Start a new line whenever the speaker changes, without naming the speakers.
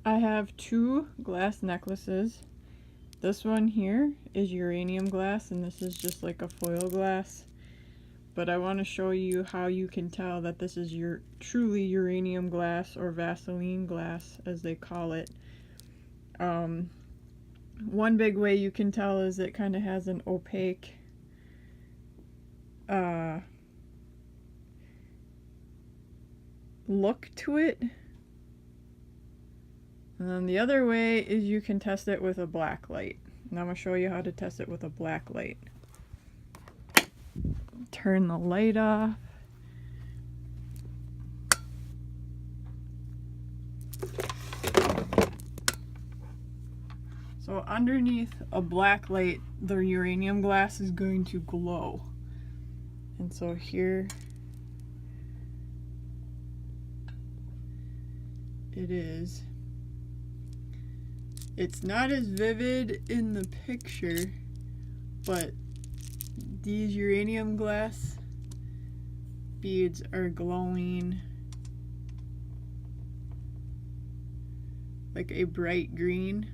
I have two glass necklaces. This one here is uranium glass, and this is just like a foil glass. But I want to show you how you can tell that this is your truly uranium glass, or Vaseline glass as they call it. One big way you can tell is it kind of has an opaque look to it. And then the other way is you can test it with a black light. And I'm going to show you how to test it with a black light. Turn the light off. So underneath a black light, the uranium glass is going to glow. And so here it is. It's not as vivid in the picture, but these uranium glass beads are glowing like a bright green.